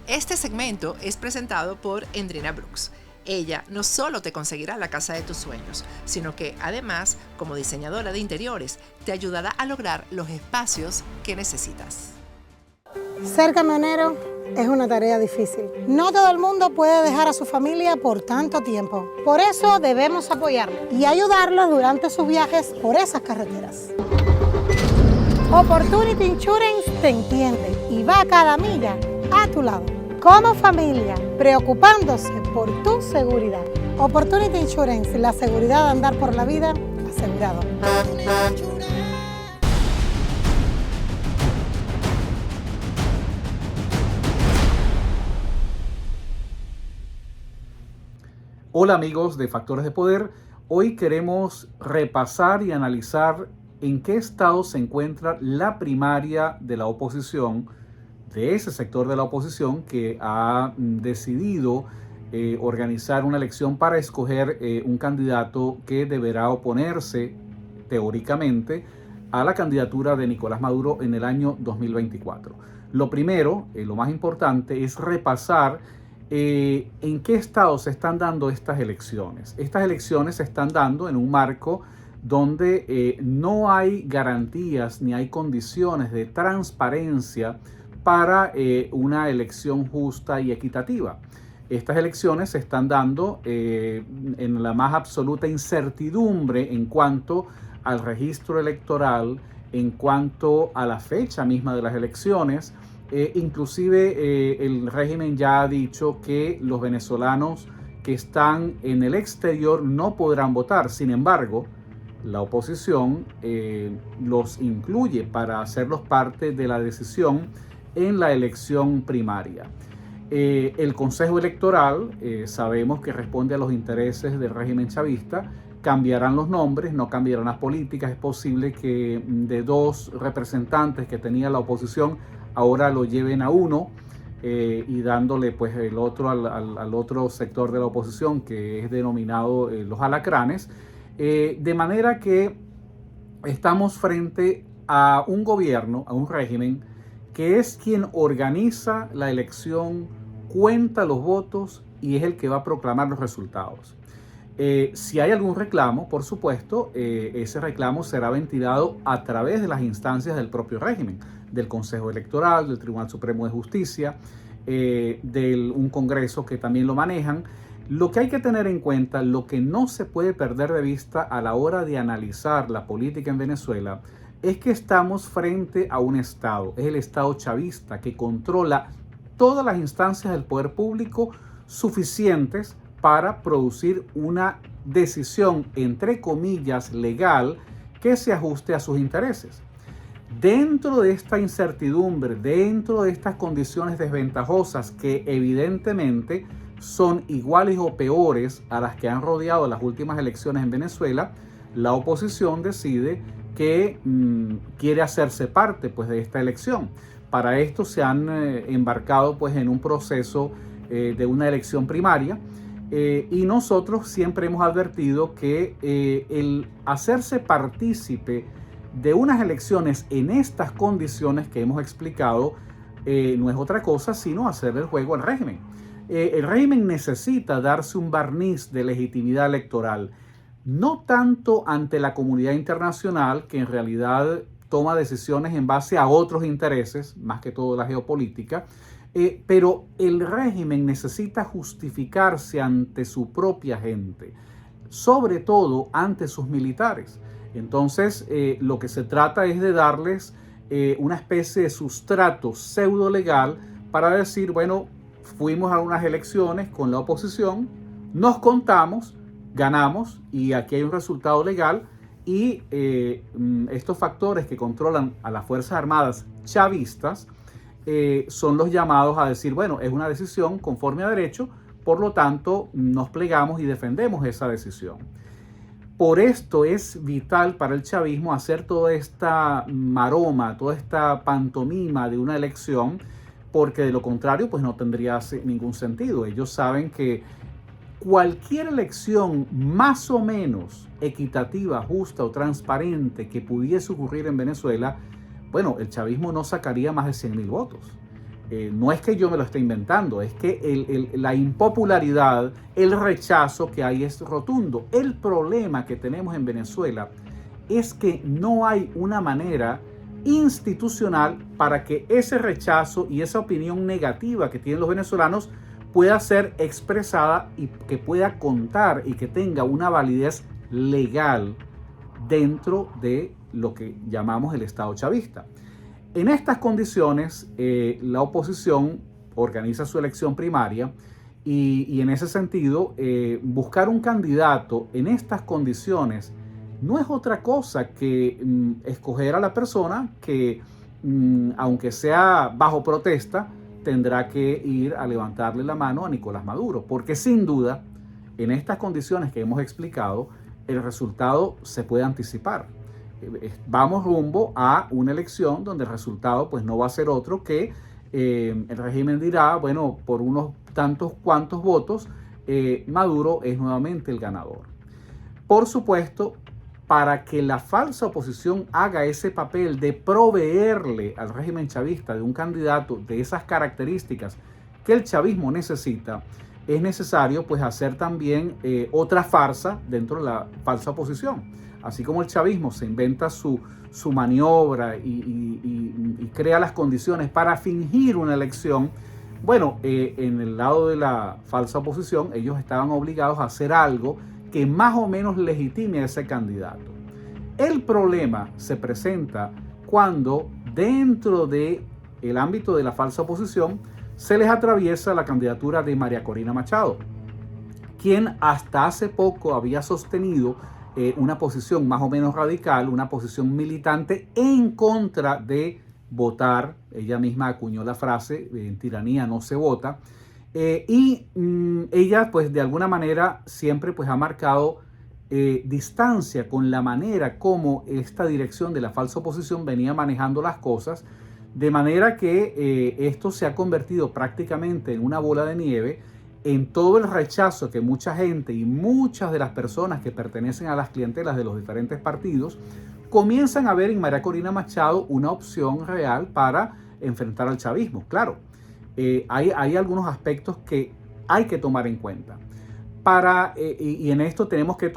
Este segmento es presentado por Endrina Brooks. Ella no solo te conseguirá la casa de tus sueños, sino que además, como diseñadora de interiores, te ayudará a lograr los espacios que necesitas. Ser camionero es una tarea difícil. No todo el mundo puede dejar a su familia por tanto tiempo. Por eso debemos apoyarlos y ayudarlos durante sus viajes por esas carreteras. Opportunity Insurance te entiende y va cada milla a tu lado. Como familia, preocupándose por tu seguridad. Opportunity Insurance, la seguridad de andar por la vida asegurado. Hola amigos de Factores de Poder, hoy queremos repasar y analizar en qué estado se encuentra la primaria de la oposición, de ese sector de la oposición que ha decidido organizar una elección para escoger un candidato que deberá oponerse teóricamente a la candidatura de Nicolás Maduro en el año 2024. Lo primero, lo más importante, es repasar en qué estado se están dando estas elecciones. Estas elecciones se están dando en un marco donde no hay garantías ni hay condiciones de transparencia para una elección justa y equitativa. Estas elecciones se están dando en la más absoluta incertidumbre en cuanto al registro electoral, en cuanto a la fecha misma de las elecciones. Inclusive el régimen ya ha dicho que los venezolanos que están en el exterior no podrán votar. Sin embargo, la oposición los incluye para hacerlos parte de la decisión en la elección primaria. El Consejo Electoral sabemos que responde a los intereses del régimen chavista. Cambiarán los nombres, no cambiarán las políticas. Es posible que de dos representantes que tenía la oposición ahora lo lleven a uno y dándole pues el otro al otro sector de la oposición, que es denominado los alacranes, de manera que estamos frente a un gobierno, a un régimen que es quien organiza la elección, cuenta los votos y es el que va a proclamar los resultados. Si hay algún reclamo, por supuesto, ese reclamo será ventilado a través de las instancias del propio régimen, del Consejo Electoral, del Tribunal Supremo de Justicia, de un Congreso que también lo manejan. Lo que hay que tener en cuenta, lo que no se puede perder de vista a la hora de analizar la política en Venezuela, es que estamos frente a un Estado, es el Estado chavista que controla todas las instancias del poder público suficientes para producir una decisión, entre comillas, legal que se ajuste a sus intereses. Dentro de esta incertidumbre, dentro de estas condiciones desventajosas que evidentemente son iguales o peores a las que han rodeado las últimas elecciones en Venezuela, la oposición decide que quiere hacerse parte pues, de esta elección. Para esto se han embarcado pues, en un proceso de una elección primaria y nosotros siempre hemos advertido que el hacerse partícipe de unas elecciones en estas condiciones que hemos explicado no es otra cosa sino hacer el juego al régimen. El régimen necesita darse un barniz de legitimidad electoral, no tanto ante la comunidad internacional, que en realidad toma decisiones en base a otros intereses, más que todo la geopolítica, pero el régimen necesita justificarse ante su propia gente, sobre todo ante sus militares. Entonces, lo que se trata es de darles una especie de sustrato pseudo legal para decir, bueno, fuimos a unas elecciones con la oposición, nos contamos, ganamos y aquí hay un resultado legal y estos factores que controlan a las Fuerzas Armadas chavistas son los llamados a decir, bueno, es una decisión conforme a derecho, por lo tanto nos plegamos y defendemos esa decisión. Por esto es vital para el chavismo hacer toda esta maroma, toda esta pantomima de una elección, porque de lo contrario pues no tendría ningún sentido. Ellos saben que cualquier elección más o menos equitativa, justa o transparente que pudiese ocurrir en Venezuela, bueno, el chavismo no sacaría más de 100.000 votos. no es que yo me lo esté inventando, es que la impopularidad, el rechazo que hay es rotundo. El problema que tenemos en Venezuela es que no hay una manera institucional para que ese rechazo y esa opinión negativa que tienen los venezolanos pueda ser expresada y que pueda contar y que tenga una validez legal dentro de lo que llamamos el Estado chavista. En estas condiciones, la oposición organiza su elección primaria y en ese sentido, buscar un candidato en estas condiciones no es otra cosa que escoger a la persona que, aunque sea bajo protesta, tendrá que ir a levantarle la mano a Nicolás Maduro, porque sin duda, en estas condiciones que hemos explicado, el resultado se puede anticipar. Vamos rumbo a una elección donde el resultado pues no va a ser otro que el régimen dirá, bueno, por unos tantos cuantos votos, Maduro es nuevamente el ganador. Por supuesto, para que la falsa oposición haga ese papel de proveerle al régimen chavista de un candidato de esas características que el chavismo necesita, es necesario pues hacer también otra farsa dentro de la falsa oposición. Así como el chavismo se inventa su maniobra y crea las condiciones para fingir una elección, bueno, en el lado de la falsa oposición ellos estaban obligados a hacer algo que más o menos legitime a ese candidato. El problema se presenta cuando dentro del ámbito de la falsa oposición se les atraviesa la candidatura de María Corina Machado, quien hasta hace poco había sostenido una posición más o menos radical, una posición militante en contra de votar. Ella misma acuñó la frase, en tiranía no se vota, ella pues de alguna manera siempre pues ha marcado distancia con la manera como esta dirección de la falsa oposición venía manejando las cosas, de manera que esto se ha convertido prácticamente en una bola de nieve en todo el rechazo que mucha gente y muchas de las personas que pertenecen a las clientelas de los diferentes partidos comienzan a ver en María Corina Machado una opción real para enfrentar al chavismo. Claro, hay algunos aspectos que hay que tomar en cuenta. Y en esto tenemos que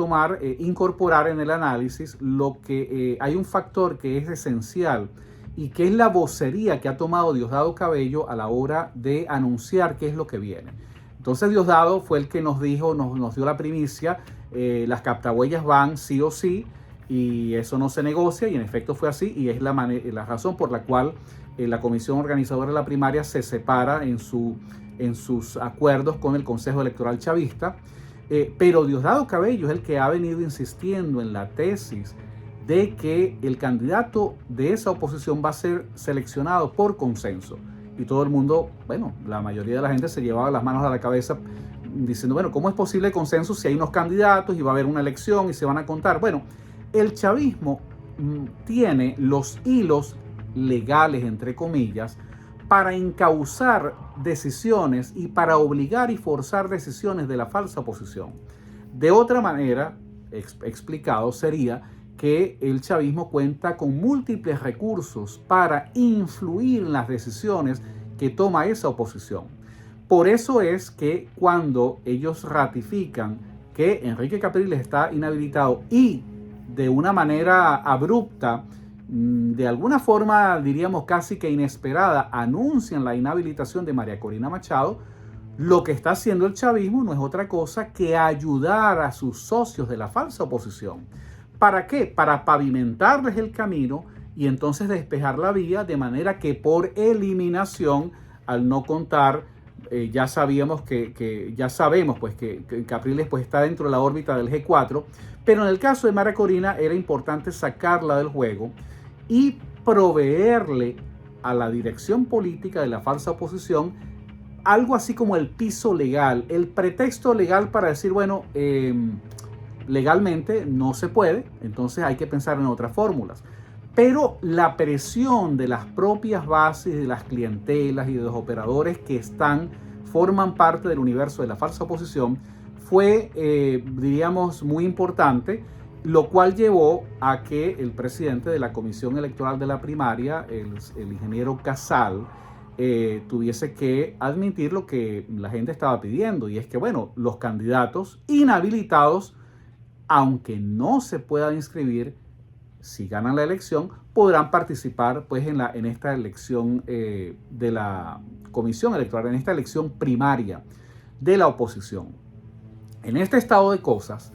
incorporar en el análisis lo que hay un factor que es esencial y que es la vocería que ha tomado Diosdado Cabello a la hora de anunciar qué es lo que viene. Entonces Diosdado fue el que nos dijo, nos dio la primicia, las captahuellas van sí o sí, y eso no se negocia, y en efecto fue así, y es la razón por la cual la comisión organizadora de la primaria se separa en sus acuerdos con el Consejo Electoral Chavista, pero Diosdado Cabello es el que ha venido insistiendo en la tesis de que el candidato de esa oposición va a ser seleccionado por consenso. Y todo el mundo, bueno, la mayoría de la gente se llevaba las manos a la cabeza diciendo, bueno, ¿cómo es posible el consenso si hay unos candidatos y va a haber una elección y se van a contar? Bueno, el chavismo tiene los hilos legales, entre comillas, para encauzar decisiones y para obligar y forzar decisiones de la falsa oposición. De otra manera, explicado, sería que el chavismo cuenta con múltiples recursos para influir en las decisiones que toma esa oposición. Por eso es que cuando ellos ratifican que Enrique Capriles está inhabilitado y de una manera abrupta, de alguna forma diríamos casi que inesperada, anuncian la inhabilitación de María Corina Machado, lo que está haciendo el chavismo no es otra cosa que ayudar a sus socios de la falsa oposición. ¿Para qué? Para pavimentarles el camino y entonces despejar la vía, de manera que por eliminación, al no contar, ya sabemos que Capriles pues está dentro de la órbita del G4, pero en el caso de María Corina era importante sacarla del juego y proveerle a la dirección política de la falsa oposición algo así como el piso legal, el pretexto legal para decir, bueno, legalmente no se puede, entonces hay que pensar en otras fórmulas. Pero la presión de las propias bases, de las clientelas y de los operadores que forman parte del universo de la falsa oposición fue, diríamos, muy importante, lo cual llevó a que el presidente de la Comisión Electoral de la Primaria, el ingeniero Casal, tuviese que admitir lo que la gente estaba pidiendo, y es que, bueno, los candidatos inhabilitados, aunque no se puedan inscribir, si ganan la elección, podrán participar pues en esta elección de la comisión electoral, en esta elección primaria de la oposición. En este estado de cosas,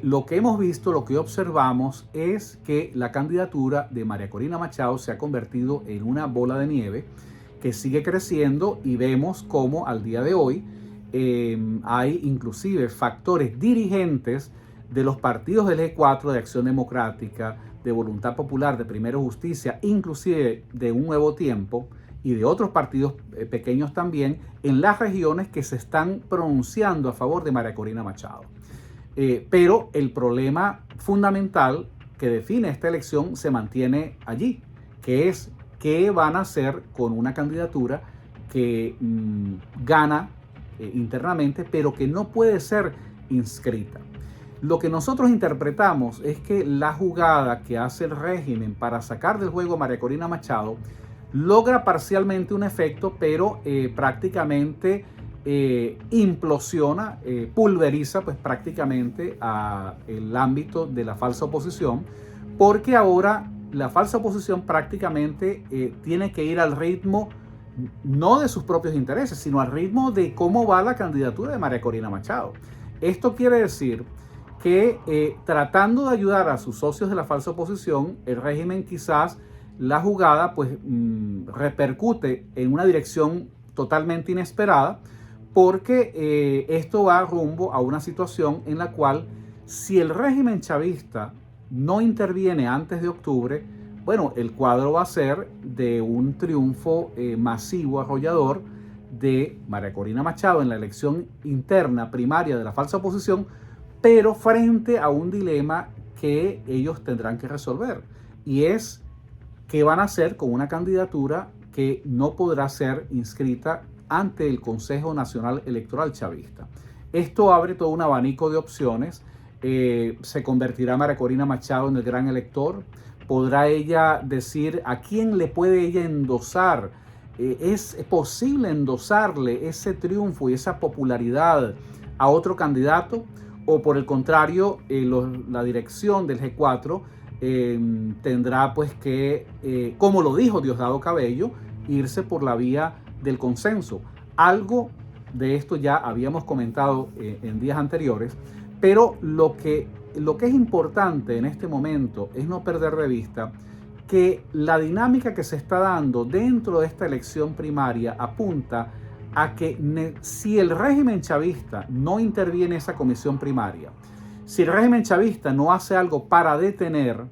lo que hemos visto, lo que observamos es que la candidatura de María Corina Machado se ha convertido en una bola de nieve que sigue creciendo, y vemos cómo al día de hoy hay inclusive factores dirigentes de los partidos del G4, de Acción Democrática, de Voluntad Popular, de Primero Justicia, inclusive de Un Nuevo Tiempo y de otros partidos pequeños también, en las regiones que se están pronunciando a favor de María Corina Machado. Pero el problema fundamental que define esta elección se mantiene allí, que es qué van a hacer con una candidatura que gana internamente, pero que no puede ser inscrita. Lo que nosotros interpretamos es que la jugada que hace el régimen para sacar del juego a María Corina Machado logra parcialmente un efecto, pero prácticamente implosiona, pulveriza pues prácticamente el ámbito de la falsa oposición, porque ahora la falsa oposición prácticamente tiene que ir al ritmo no de sus propios intereses, sino al ritmo de cómo va la candidatura de María Corina Machado. Esto quiere decir que tratando de ayudar a sus socios de la falsa oposición, el régimen quizás la jugada pues repercute en una dirección totalmente inesperada, porque esto va rumbo a una situación en la cual, si el régimen chavista no interviene antes de octubre, bueno, el cuadro va a ser de un triunfo masivo, arrollador de María Corina Machado en la elección interna primaria de la falsa oposición, pero frente a un dilema que ellos tendrán que resolver, y es qué van a hacer con una candidatura que no podrá ser inscrita ante el Consejo Nacional Electoral Chavista. Esto abre todo un abanico de opciones. Se convertirá María Corina Machado en el gran elector. ¿Podrá ella decir a quién le puede ella endosar? ¿Es posible endosarle ese triunfo y esa popularidad a otro candidato? ¿O por el contrario, la dirección del G4 tendrá pues que, como lo dijo Diosdado Cabello, irse por la vía del consenso? Algo de esto ya habíamos comentado en días anteriores, pero lo que es importante en este momento es no perder de vista que la dinámica que se está dando dentro de esta elección primaria apunta a que si el régimen chavista no interviene en esa comisión primaria, si el régimen chavista no hace algo para detener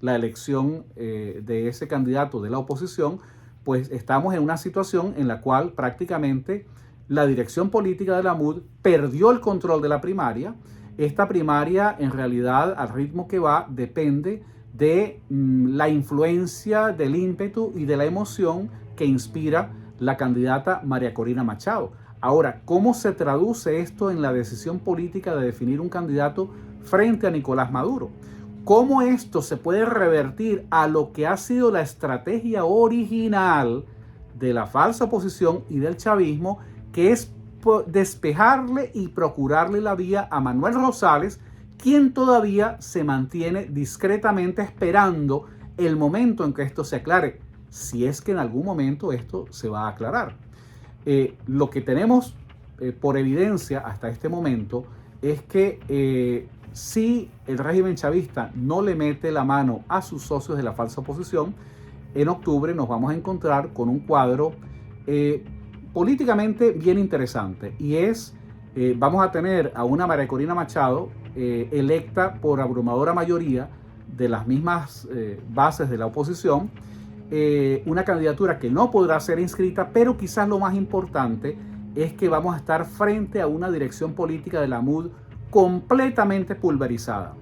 la elección de ese candidato de la oposición, pues estamos en una situación en la cual prácticamente la dirección política de la MUD perdió el control de la primaria. Esta primaria, en realidad, al ritmo que va, depende de la influencia, del ímpetu y de la emoción que inspira la candidata María Corina Machado. Ahora, ¿cómo se traduce esto en la decisión política de definir un candidato frente a Nicolás Maduro? ¿Cómo esto se puede revertir a lo que ha sido la estrategia original de la falsa oposición y del chavismo, que es despejarle y procurarle la vía a Manuel Rosales, quien todavía se mantiene discretamente esperando el momento en que esto se aclare, si es que en algún momento esto se va a aclarar? Lo que tenemos por evidencia hasta este momento es que si el régimen chavista no le mete la mano a sus socios de la falsa oposición, en octubre nos vamos a encontrar con un cuadro políticamente bien interesante, y es, vamos a tener a una María Corina Machado electa por abrumadora mayoría de las mismas bases de la oposición, una candidatura que no podrá ser inscrita, pero quizás lo más importante es que vamos a estar frente a una dirección política de la MUD completamente pulverizada.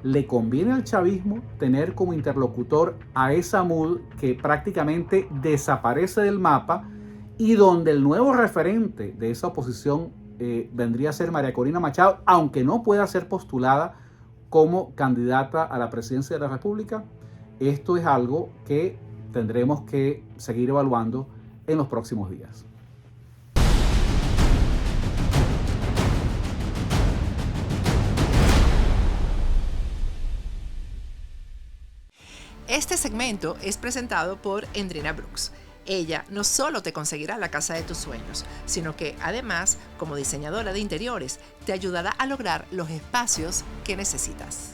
Le conviene al chavismo tener como interlocutor a esa MUD que prácticamente desaparece del mapa, y donde el nuevo referente de esa oposición vendría a ser María Corina Machado, aunque no pueda ser postulada como candidata a la presidencia de la República. Esto es algo que tendremos que seguir evaluando en los próximos días. Este segmento es presentado por Endrina Brooks. Ella no solo te conseguirá la casa de tus sueños, sino que además, como diseñadora de interiores, te ayudará a lograr los espacios que necesitas.